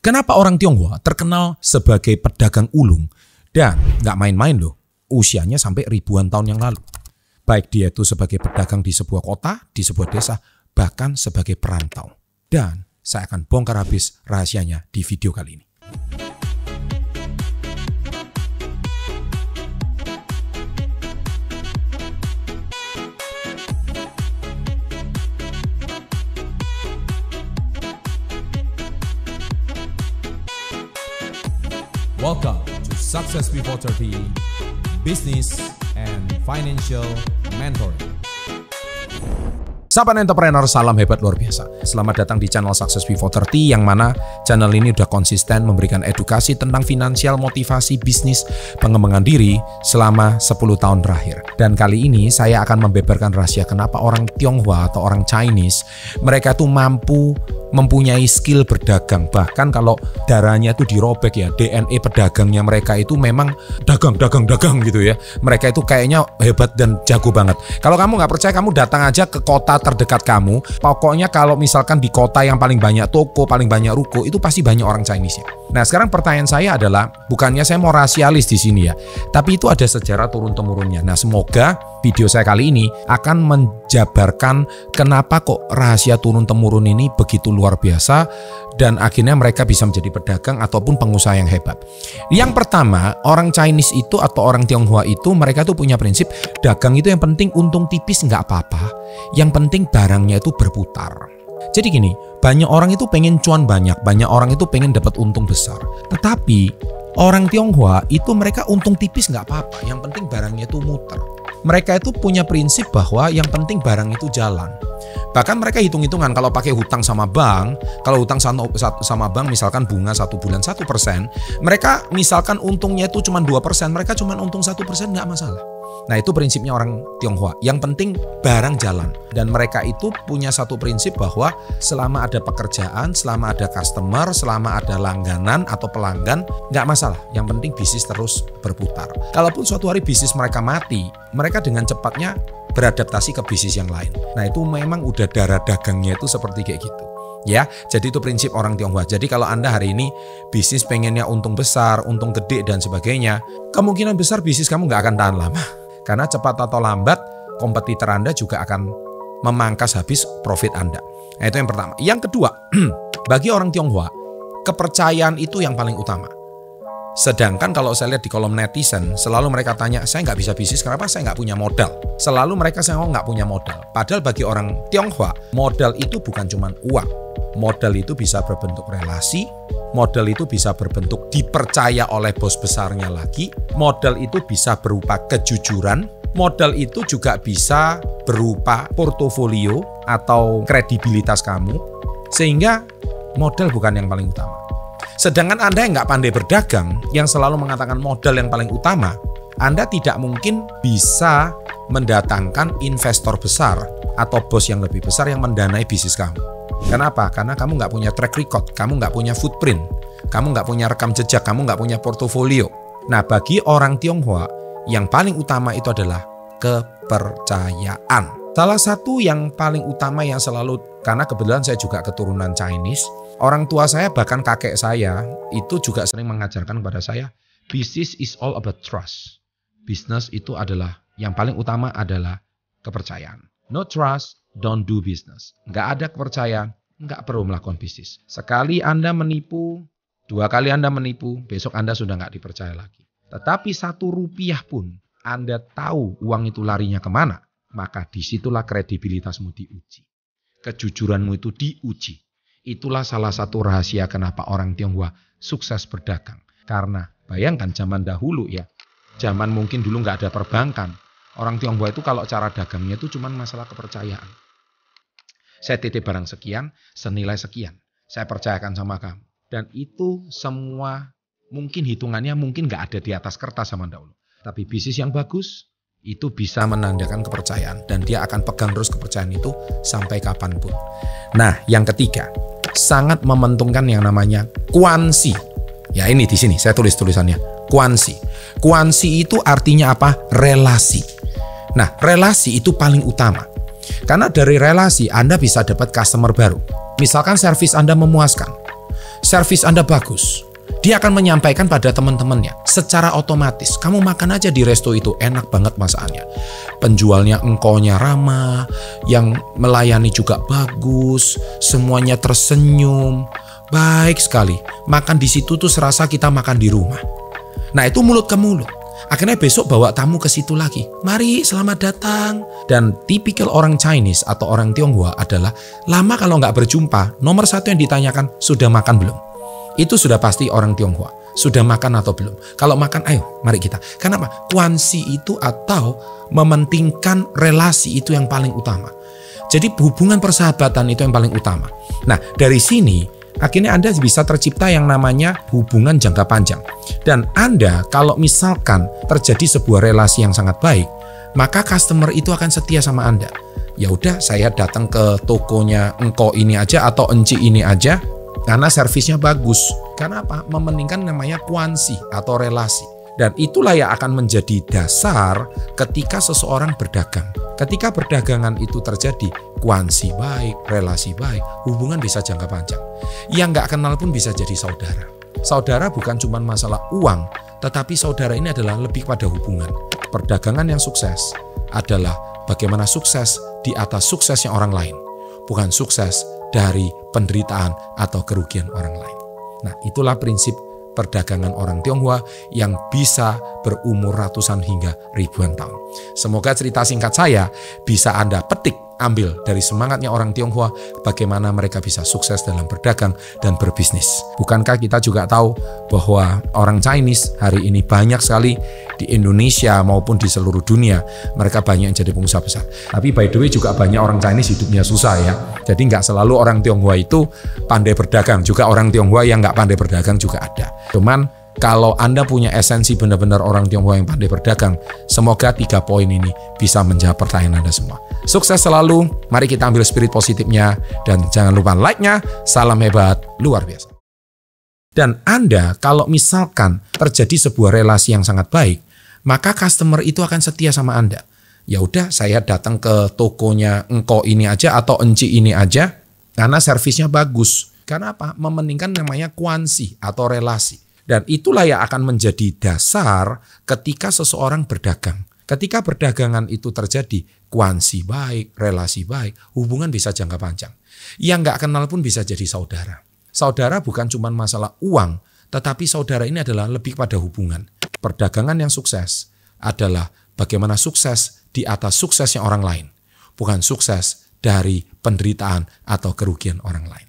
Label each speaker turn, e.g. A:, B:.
A: Kenapa orang Tionghoa terkenal sebagai pedagang ulung? Dan nggak main-main loh, usianya sampai ribuan tahun yang lalu. Baik dia itu sebagai pedagang di sebuah kota, di sebuah desa, bahkan sebagai perantau. Dan saya akan bongkar habis rahasianya di video kali ini.
B: Welcome to Success Before 30 Business and Financial Mentoring.
A: Sahabat entrepreneur, salam hebat luar biasa. Selamat datang di channel Success Before 30 yang mana channel ini udah konsisten memberikan edukasi tentang finansial, motivasi, bisnis, pengembangan diri selama 10 tahun terakhir. Dan kali ini saya akan membeberkan rahasia kenapa orang Tionghoa atau orang Chinese mereka tuh mampu mempunyai skill berdagang. Bahkan kalau darahnya itu dirobek ya, DNA pedagangnya mereka itu memang dagang gitu ya. Mereka itu kayaknya hebat dan jago banget. Kalau kamu nggak percaya, kamu datang aja ke kota terdekat kamu. Pokoknya kalau misalkan di kota yang paling banyak toko, paling banyak ruko, itu pasti banyak orang Chinese ya. Nah sekarang pertanyaan saya adalah, bukannya saya mau rasialis di sini ya, tapi itu ada sejarah turun-temurunnya. Nah semoga video saya kali ini akan menjabarkan kenapa kok rahasia turun-temurun ini begitu luar biasa dan akhirnya mereka bisa menjadi pedagang ataupun pengusaha yang hebat. Yang pertama, orang Chinese itu atau orang Tionghoa itu mereka tuh punya prinsip dagang itu yang penting untung tipis nggak apa-apa, yang penting barangnya itu berputar. Jadi gini, banyak orang itu pengen cuan banyak orang itu pengen dapat untung besar. Tetapi orang Tionghoa itu mereka untung tipis nggak apa-apa, yang penting barangnya itu muter. Mereka itu punya prinsip bahwa yang penting barang itu jalan. Bahkan mereka hitung-hitungan kalau pakai hutang sama bank, kalau hutang sama bank misalkan bunga 1 bulan 1%, mereka misalkan untungnya itu cuma 2%, mereka cuma untung 1% nggak masalah. Nah itu prinsipnya orang Tionghoa, yang penting barang jalan. Dan mereka itu punya satu prinsip bahwa selama ada pekerjaan, selama ada customer, selama ada langganan atau pelanggan, nggak masalah. Yang penting bisnis terus berputar. Kalaupun suatu hari bisnis mereka mati, mereka dengan cepatnya beradaptasi ke bisnis yang lain. Nah itu memang udah darah dagangnya itu seperti kayak gitu. Ya, jadi itu prinsip orang Tionghoa. Jadi kalau Anda hari ini bisnis pengennya untung besar, untung gede dan sebagainya, kemungkinan besar bisnis kamu nggak akan tahan lama. Karena cepat atau lambat kompetitor Anda juga akan memangkas habis profit Anda. Nah itu yang pertama. Yang kedua, bagi orang Tionghoa, kepercayaan itu yang paling utama. Sedangkan kalau saya lihat di kolom netizen, selalu mereka tanya, saya nggak bisa bisnis, kenapa saya nggak punya modal? Selalu mereka saya nggak punya modal. Padahal bagi orang Tionghoa, modal itu bukan cuma uang. Modal itu bisa berbentuk relasi, modal itu bisa berbentuk dipercaya oleh bos besarnya lagi, modal itu bisa berupa kejujuran, modal itu juga bisa berupa portofolio atau kredibilitas kamu, sehingga modal bukan yang paling utama. Sedangkan Anda yang nggak pandai berdagang, yang selalu mengatakan modal yang paling utama, Anda tidak mungkin bisa mendatangkan investor besar atau bos yang lebih besar yang mendanai bisnis kamu. Kenapa? Karena kamu nggak punya track record, kamu nggak punya footprint, kamu nggak punya rekam jejak, kamu nggak punya portofolio. Nah, bagi orang Tionghoa, yang paling utama itu adalah kepercayaan. Salah satu yang paling utama yang selalu, karena kebetulan saya juga keturunan Chinese, orang tua saya bahkan kakek saya itu juga sering mengajarkan kepada saya, business is all about trust. Bisnis itu adalah, yang paling utama adalah kepercayaan. No trust, don't do business. Nggak ada kepercayaan, nggak perlu melakukan bisnis. Sekali Anda menipu, 2 kali Anda menipu, besok Anda sudah nggak dipercaya lagi. Tetapi 1 rupiah pun Anda tahu uang itu larinya kemana, maka disitulah kredibilitasmu diuji. Kejujuranmu itu diuji. Itulah salah satu rahasia kenapa orang Tionghoa sukses berdagang. Karena bayangkan zaman dahulu ya, zaman mungkin dulu nggak ada perbankan. Orang Tionghoa itu kalau cara dagangnya itu cuma masalah kepercayaan. Saya titip barang sekian, senilai sekian. Saya percayakan sama kamu. Dan itu semua mungkin hitungannya mungkin nggak ada di atas kertas zaman dahulu. Tapi bisnis yang bagus itu bisa menandakan kepercayaan. Dan dia akan pegang terus kepercayaan itu sampai kapanpun. Nah yang ketiga, sangat mementingkan yang namanya kuansi. Ya ini di sini saya tulis tulisannya. Kuansi. Kuansi itu artinya apa? Relasi. Nah, relasi itu paling utama. Karena dari relasi Anda bisa dapat customer baru. Misalkan servis Anda memuaskan. servis Anda bagus, dia akan menyampaikan pada teman-temannya secara otomatis. Kamu makan aja di resto itu, enak banget masakannya. Penjualnya engkaunya ramah, yang melayani juga bagus, semuanya tersenyum. Baik sekali. Makan di situ tuh serasa kita makan di rumah. Nah, itu mulut ke mulut. Akhirnya besok bawa tamu ke situ lagi. Mari, selamat datang. Dan tipikal orang Chinese atau orang Tionghoa adalah lama kalau nggak berjumpa, nomor satu yang ditanyakan, sudah makan belum? Itu sudah pasti orang Tionghoa. Sudah makan atau belum? Kalau makan, ayo mari kita. Kenapa? Kuansi itu atau mementingkan relasi itu yang paling utama. Jadi hubungan persahabatan itu yang paling utama. Nah, dari sini akhirnya Anda bisa tercipta yang namanya hubungan jangka panjang. Dan Anda kalau misalkan terjadi sebuah relasi yang sangat baik, maka customer itu akan setia sama Anda. Ya udah, saya datang ke tokonya engkau ini aja atau enci ini aja karena servisnya bagus. Karena apa? Mementingkan namanya kuansi atau relasi. Dan itulah yang akan menjadi dasar ketika seseorang berdagang. Ketika perdagangan itu terjadi, kuansi baik, relasi baik, hubungan bisa jangka panjang. Yang nggak kenal pun bisa jadi saudara. Saudara bukan cuma masalah uang, tetapi saudara ini adalah lebih pada hubungan. Perdagangan yang sukses adalah bagaimana sukses di atas suksesnya orang lain, bukan sukses dari penderitaan atau kerugian orang lain. Nah, itulah prinsip perdagangan orang Tionghoa yang bisa berumur ratusan hingga ribuan tahun. Semoga cerita singkat saya bisa Anda petik, ambil dari semangatnya orang Tionghoa, bagaimana mereka bisa sukses dalam berdagang dan berbisnis. Bukankah kita juga tahu bahwa orang Chinese hari ini banyak sekali di Indonesia maupun di seluruh dunia, mereka banyak yang jadi pengusaha besar. Tapi by the way juga banyak orang Chinese hidupnya susah ya. Jadi nggak selalu orang Tionghoa itu pandai berdagang, juga orang Tionghoa yang nggak pandai berdagang juga ada. Cuman kalau Anda punya esensi benar-benar orang Tionghoa yang pandai berdagang, semoga 3 poin ini bisa menjawab pertanyaan Anda semua. Sukses selalu, mari kita ambil spirit positifnya, dan jangan lupa like-nya. Salam hebat, luar biasa. Dan Anda kalau misalkan terjadi sebuah relasi yang sangat baik, maka customer itu akan setia sama Anda. Ya udah, saya datang ke tokonya engkau ini aja atau enci ini aja karena servisnya bagus. Karena apa? Mementingkan namanya kuansi atau relasi. Dan itulah yang akan menjadi dasar ketika seseorang berdagang. Ketika perdagangan itu terjadi, kuansi baik, relasi baik, hubungan bisa jangka panjang. Yang nggak kenal pun bisa jadi saudara. Saudara bukan cuma masalah uang, tetapi saudara ini adalah lebih pada hubungan. Perdagangan yang sukses adalah bagaimana sukses di atas suksesnya orang lain, bukan sukses dari penderitaan atau kerugian orang lain.